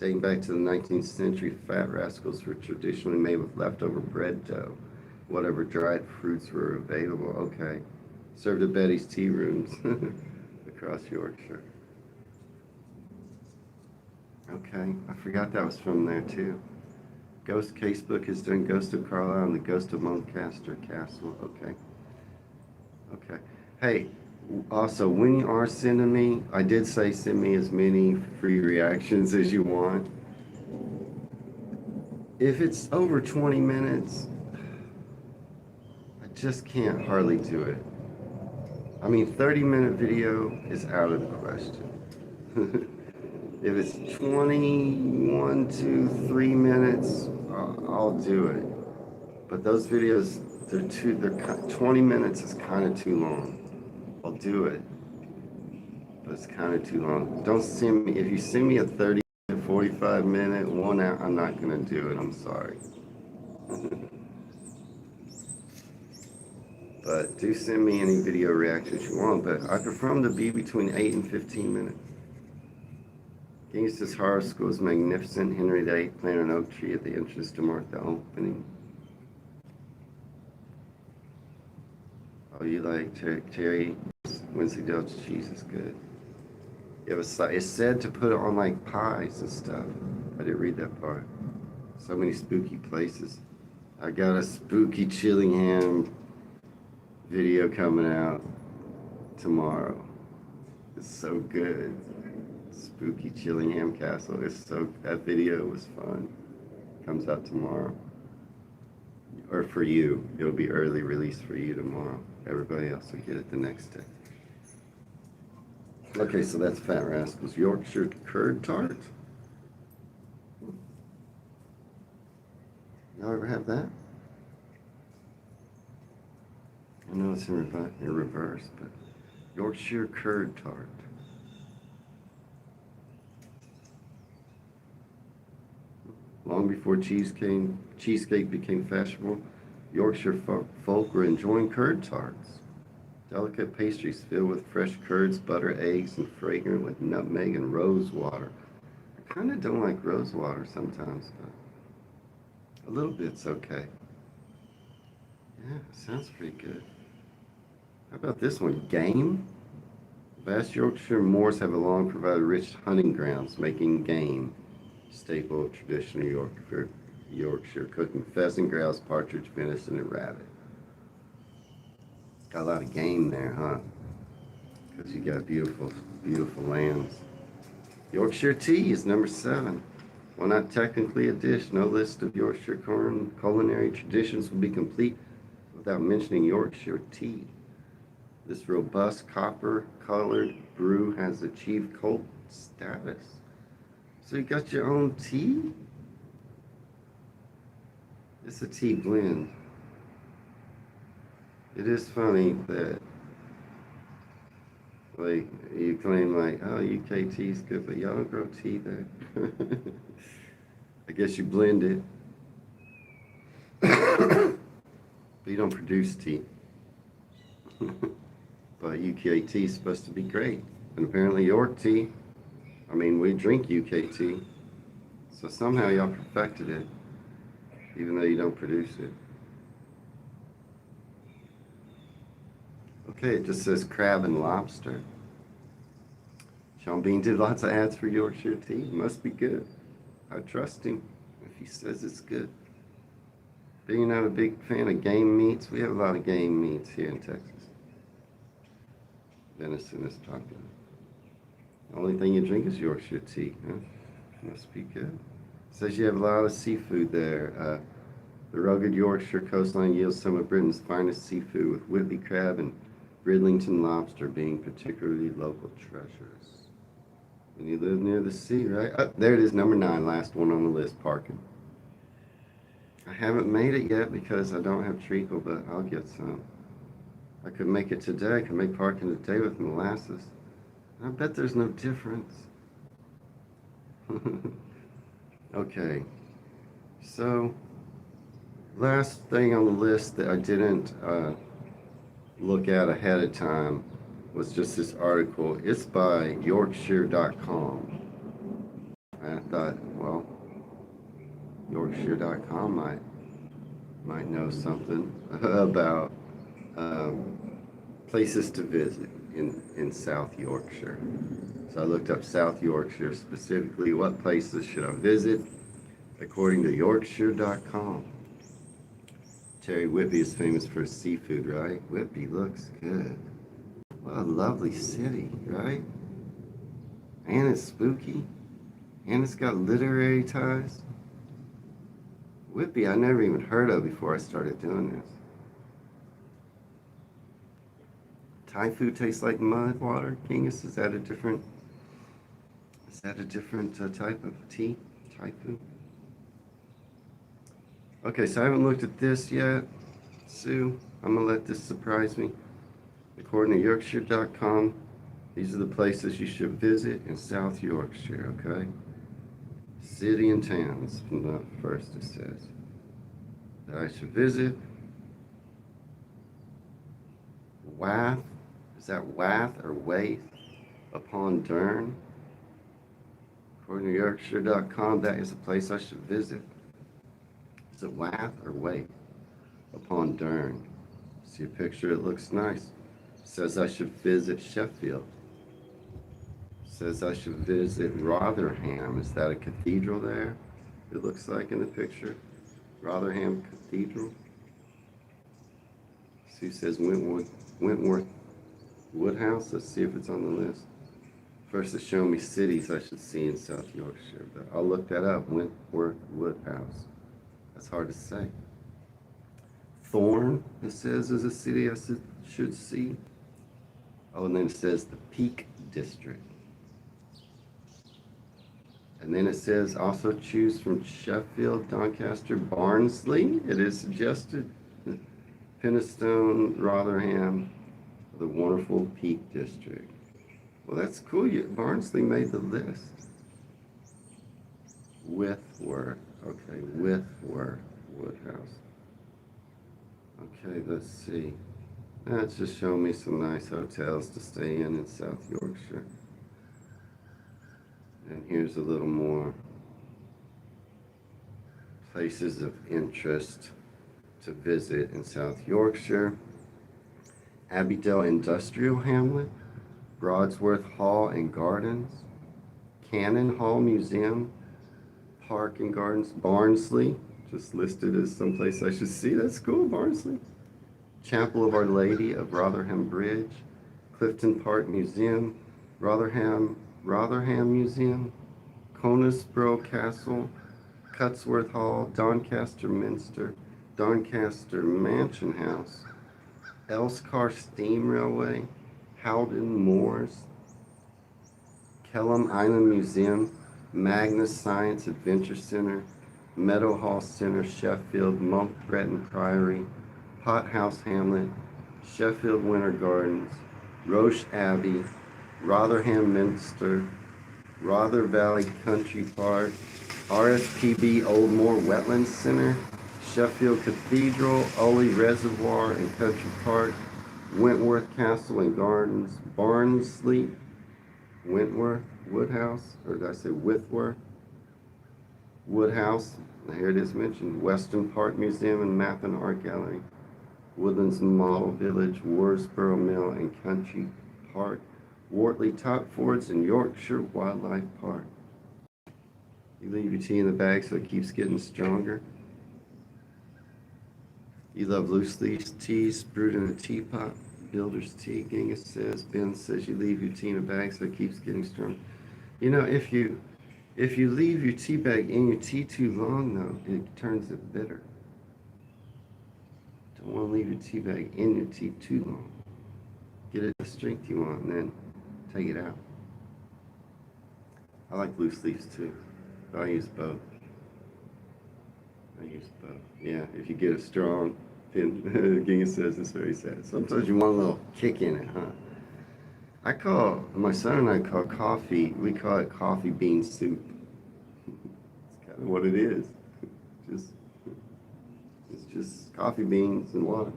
Dating back to the 19th century, Fat Rascals were traditionally made with leftover bread dough, whatever dried fruits were available. Okay. Served at Betty's tea rooms across Yorkshire. Okay, I forgot that was from there too. Ghost Casebook is doing Ghost of Carlisle and the Ghost of Moncaster Castle. Okay. Okay. Hey, also, when you are sending me, I did say send me as many free reactions as you want. If it's over 20 minutes, I just can't hardly do it. I mean, 30-minute video is out of the question. If it's 21 to 3 minutes, I'll do it. But those videos, they're 20 minutes is kind of too long. I'll do it, but it's kind of too long. Don't send me, if you send me a 30, 45-minute, 1 hour. I'm not going to do it. I'm sorry. But do send me any video reactions you want. But I prefer them to be between 8 and 15 minutes. Gangsta's Horror School is magnificent. Henry VIII planted an oak tree at the entrance to mark the opening. Oh, you like Terry Winslow cheese is good. It's said to put it on like pies and stuff. I didn't read that part. So many spooky places. I got a spooky Chillingham video coming out tomorrow. It's so good. Spooky Chillingham Castle. That video was fun. Comes out tomorrow. Or for you. It'll be early release for you tomorrow. Everybody else will get it the next day. Okay, so that's Fat Rascals. Yorkshire curd tart. Y'all ever have that? I know it's in reverse, but Yorkshire curd tart. Long before cheesecake became fashionable, Yorkshire folk were enjoying curd tarts. Delicate pastries filled with fresh curds, butter, eggs, and fragrant with nutmeg and rose water. I kind of don't like rose water sometimes, but a little bit's okay. Yeah, sounds pretty good. How about this one? Game? Vast Yorkshire moors have long provided rich hunting grounds, making game staple of traditional Yorkshire cooking: pheasant, grouse, partridge, venison, and rabbit. Got a lot of game there, huh? Because you got beautiful, beautiful lands. Yorkshire tea is number 7. While not technically a dish, no list of Yorkshire culinary traditions will be complete without mentioning Yorkshire tea. This robust copper-colored brew has achieved cult status. So you got your own tea? It's a tea blend. It is funny that, like, you claim like, oh, UK tea is good, but y'all don't grow tea there. I guess you blend it. But you don't produce tea. But UK tea is supposed to be great. And apparently York tea, we drink UK tea. So somehow y'all perfected it, even though you don't produce it. Okay, it just says crab and lobster. Sean Bean did lots of ads for Yorkshire tea. Must be good. I trust him if he says it's good. Being not a big fan of game meats, we have a lot of game meats here in Texas. Venison is popular. The only thing you drink is Yorkshire tea, huh? Must be good. It says you have a lot of seafood there. The rugged Yorkshire coastline yields some of Britain's finest seafood, with Whitby crab and Bridlington lobster being particularly local treasures. And you live near the sea, right? Oh, there it is, number 9, last one on the list, parking. I haven't made it yet because I don't have treacle, but I'll get some. I could make it today. I could make parking today with molasses. I bet there's no difference. Okay, so last thing on the list that I didn't look at ahead of time was just this article. It's by Yorkshire.com. And I thought, well, Yorkshire.com might know something about places to visit in South Yorkshire. So I looked up South Yorkshire specifically. What places should I visit? According to Yorkshire.com. Terry Whitby is famous for his seafood, right? Whitby looks good. What a lovely city, right? And it's spooky. And it's got literary ties. Whitby I never even heard of before I started doing this. Thai food tastes like mud water. Kingus, is that a different type of tea? Thai food? Okay, so I haven't looked at this yet, Sue. I'm gonna let this surprise me. According to Yorkshire.com, these are the places you should visit in South Yorkshire, okay? City and towns from the first it says that I should visit. Wath, is that Wath or Waith upon Dearne? According to Yorkshire.com, that is a place I should visit. Is it Wath or Waith upon Dearne? See a picture, it looks nice. It says I should visit Sheffield. It says I should visit Rotherham. Is that a cathedral there? It looks like in the picture. Rotherham Cathedral. See, it says Wentworth Woodhouse. Let's see if it's on the list. First, it's showing me cities I should see in South Yorkshire, but I'll look that up. Wentworth Woodhouse. That's hard to say. Thorne, it says, is a city I should see. Oh, and then it says the Peak District. And then it says also choose from Sheffield, Doncaster, Barnsley. It is suggested. Penistone, Rotherham, the wonderful Peak District. Well, that's cool. Barnsley made the list. Withworth. Okay, Withworth Woodhouse. Okay, let's see. That's just showing me some nice hotels to stay in South Yorkshire. And here's a little more places of interest to visit in South Yorkshire. Abbeydale Industrial Hamlet, Broadsworth Hall and Gardens, Cannon Hall Museum, Park and Gardens, Barnsley, just listed as someplace I should see. That's cool, Barnsley. Chapel of Our Lady of Rotherham Bridge, Clifton Park Museum, Rotherham Museum, Conisbrough Castle, Cutsworth Hall, Doncaster Minster, Doncaster Mansion House, Elscar Steam Railway, Howden Moors, Kelham Island Museum, Magnus Science Adventure Center, Meadowhall Center, Sheffield, Monk Breton Priory, Pothouse Hamlet, Sheffield Winter Gardens, Roche Abbey, Rotherham Minster, Rother Valley Country Park, RSPB Oldmore Wetlands Center, Sheffield Cathedral, Ully Reservoir and Country Park, Wentworth Castle and Gardens, Barnsley, Wentworth Woodhouse, or did I say Withworth? Woodhouse, here it is mentioned, Weston Park Museum and Map and Art Gallery, Woodlands Model Village, Worsborough Mill and Country Park, Wortley Topfords and Yorkshire Wildlife Park. You leave your tea in the bag so it keeps getting stronger. You love loose leaf teas brewed in a teapot. Builder's tea, Genghis says. Ben says you leave your tea in a bag so it keeps getting stronger. You know, if you leave your tea bag in your tea too long, though, it turns it bitter. Don't want to leave your tea bag in your tea too long. Get it the strength you want, and then take it out. I like loose leaves too, but I use both. Yeah, if you get a strong, Genghis says it's very sad. Sometimes you want a little kick in it, huh? My son and I call coffee, we call it coffee bean soup. It's kind of what it is. It's just coffee beans and water.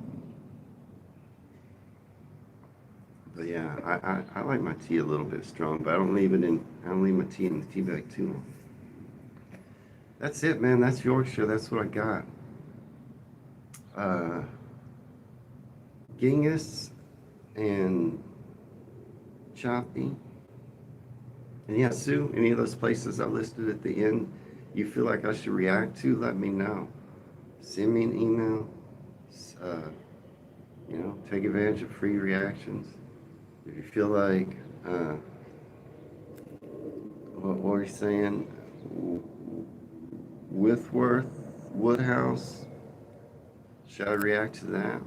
But yeah, I like my tea a little bit strong, but I don't leave my tea in the tea bag too long. That's it, man. That's Yorkshire. That's what I got. Genghis and Choppy. And yeah, Sue, any of those places I listed at the end you feel like I should react to, let me know. Send me an email. Take advantage of free reactions. If you feel like, what were you saying? Withworth Woodhouse. Should I react to that?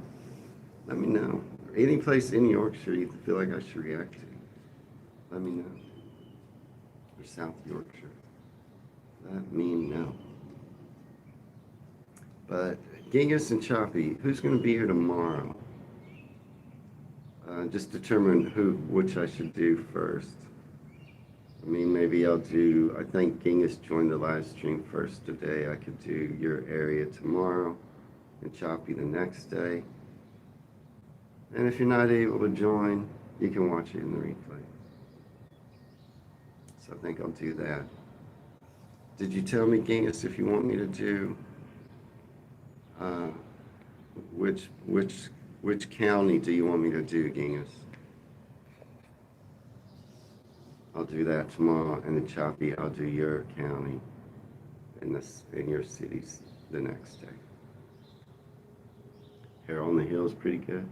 Let me know. Any place in Yorkshire you feel like I should react to, let me know. Or South Yorkshire, let me know. But Genghis and Choppy, who's going to be here tomorrow? Just determine which I should do first. I mean, maybe I'll do, I think Genghis joined the live stream first today. I could do your area tomorrow and Choppy the next day. And if you're not able to join, you can watch it in the replay. So I think I'll do that. Did you tell me, Genghis, if you want me to do which county do you want me to do, Genghis? I'll do that tomorrow, and then Choppy, I'll do your county and your cities the next day. Hair on the Hill is pretty good.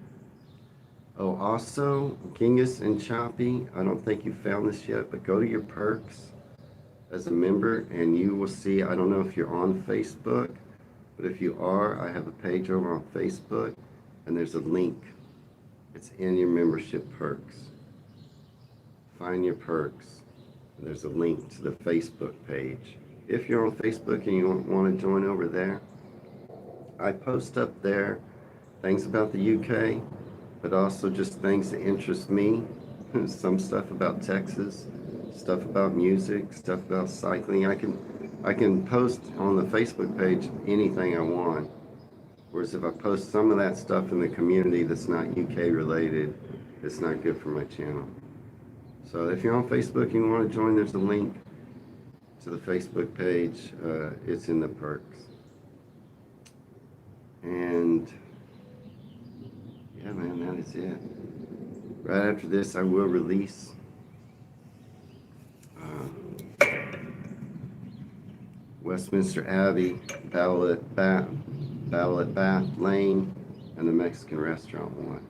Oh, also, Genghis and Choppy, I don't think you found this yet, but go to your perks as a member, and you will see, I don't know if you're on Facebook, but if you are, I have a page over on Facebook, and there's a link. It's in your membership perks. Find your perks. There's a link to the Facebook page. If you're on Facebook and you want to join over there, I post up there things about the UK, but also just things that interest me. Some stuff about Texas, stuff about music, stuff about cycling. I can post on the Facebook page anything I want. Whereas if I post some of that stuff in the community that's not UK related, it's not good for my channel. So if you're on Facebook and you want to join, there's a link to the Facebook page. It's in the perks. And yeah, man, that is it. Right after this, I will release Westminster Abbey, Battle at Bath Lane, and the Mexican restaurant one.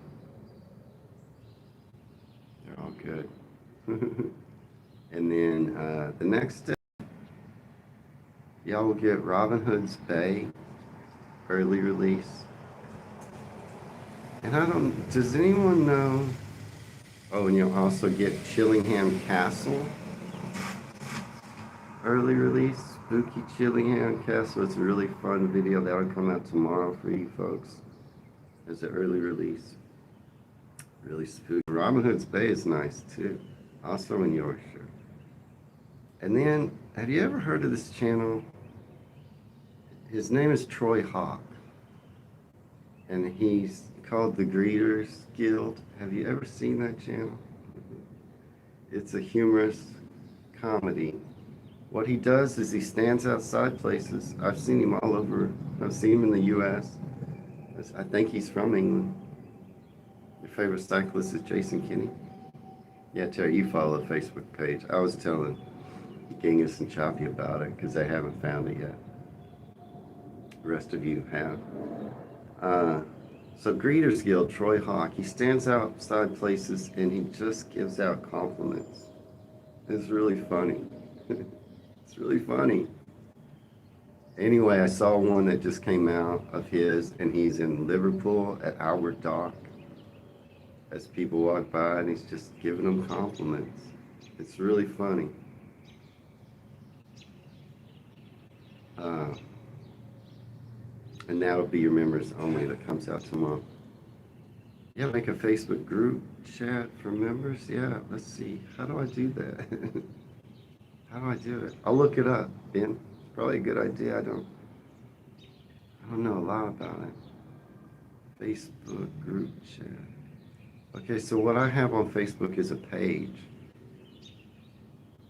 They're all good. And then the next day, y'all will get Robin Hood's Bay early release. And does anyone know? Oh, and you'll also get Chillingham Castle early release. Spooky Chillingham Castle. It's a really fun video. That'll come out tomorrow for you folks as an early release. Really spooky. Robin Hood's Bay is nice too. Also in Yorkshire. And then, have you ever heard of this channel? His name is Troy Hawk. And he's called the Greeters Guild. Have you ever seen that channel? It's a humorous comedy. What he does is he stands outside places. I've seen him all over. I've seen him in the US. I think he's from England. Your favorite cyclist is Jason Kinney? Yeah, Terry, you follow the Facebook page. I was telling Genghis and Choppy about it because they haven't found it yet. The rest of you have. So Greeters Guild, Troy Hawk, he stands outside places and he just gives out compliments. It's really funny. It's really funny. Anyway, I saw one that just came out of his, and he's in Liverpool at Albert Dock as people walk by, and he's just giving them compliments. It's really funny. And that'll be your members only that comes out tomorrow. Yeah, make a Facebook group chat for members. Yeah, let's see. How do I do that? How do I do it? I'll look it up, Ben. It's probably a good idea. I don't know a lot about it. Facebook group chat. Okay, so what I have on Facebook is a page.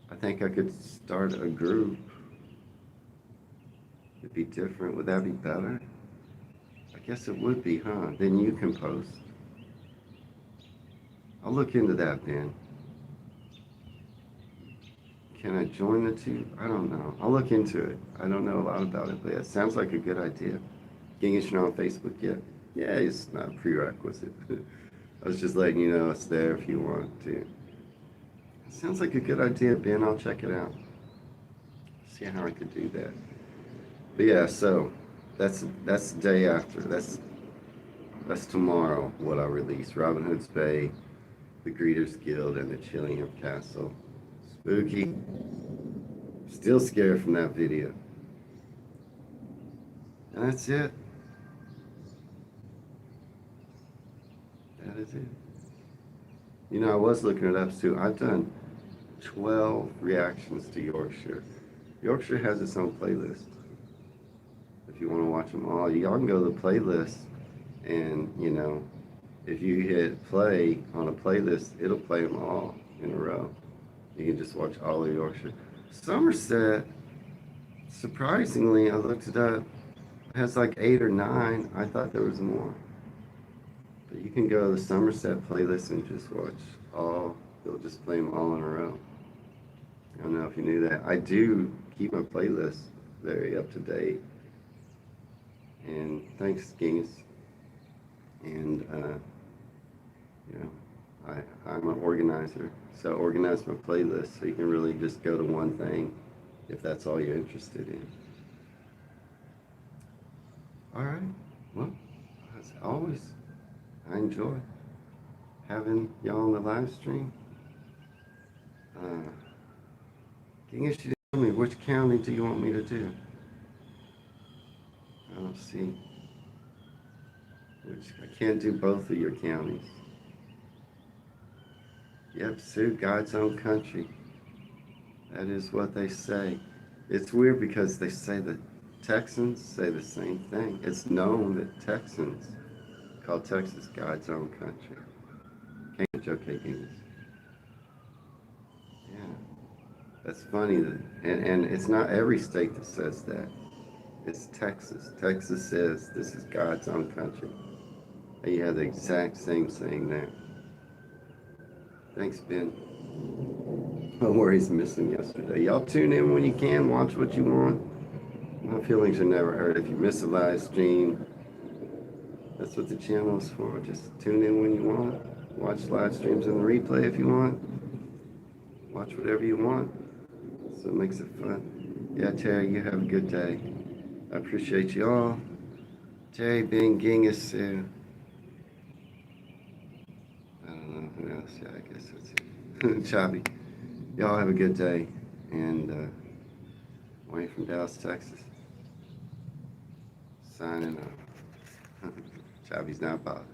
I think I could start a group. It'd be different. Would that be better? I guess it would be, huh? Then you can post. I'll look into that, Ben. Can I join the two? I don't know. I'll look into it. I don't know a lot about it, but it sounds like a good idea. Genghis, you're not on Facebook yet? Yeah, it's not a prerequisite. I was just letting you know it's there if you want to. It sounds like a good idea, Ben. I'll check it out. See how I could do that. But yeah, so that's the day after. That's tomorrow what I release. Robin Hood's Bay, the Greeters Guild, and the Chillingham Castle. Spooky. Still scared from that video. And that's it. That is it. You know, I was looking it up too. I've done 12 reactions to Yorkshire. Yorkshire has its own playlist. If you want to watch them all, y'all can go to the playlist, and if you hit play on a playlist, it'll play them all in a row. You can just watch all of Yorkshire. Somerset, surprisingly, I looked it up, has like 8 or 9. I thought there was more. But you can go to the Somerset playlist and just watch all. They'll just play them all in a row. I don't know if you knew that. I do keep my playlist very up to date. And thanks, Genghis. And, I'm an organizer. So I organize my playlist so you can really just go to one thing if that's all you're interested in. All right. Well, as always, I enjoy having y'all on the live stream. Genghis, you tell me, which county do you want me to do? I don't see. I can't do both of your counties. Yep, Sioux, God's own country. That is what they say. It's weird because they say that Texans say the same thing. It's known that Texans call Texas God's own country. Okay, Genghis. Yeah, that's funny. And it's not every state that says that. It's Texas. Texas says this is God's own country. And you have the exact same saying there. Thanks, Ben. No worries missing yesterday. Y'all tune in when you can. Watch what you want. My feelings are never hurt. If you miss a live stream, that's what the channel is for. Just tune in when you want. Watch live streams in the replay if you want. Watch whatever you want. So it makes it fun. Yeah, Terry, you have a good day. I appreciate you all. Terry, Ben, Genghis, Sue. I don't know who else. Yeah, I guess that's it. Choppy. Y'all have a good day. And Wayne from Dallas, Texas. Signing off. Choppy's not bothered.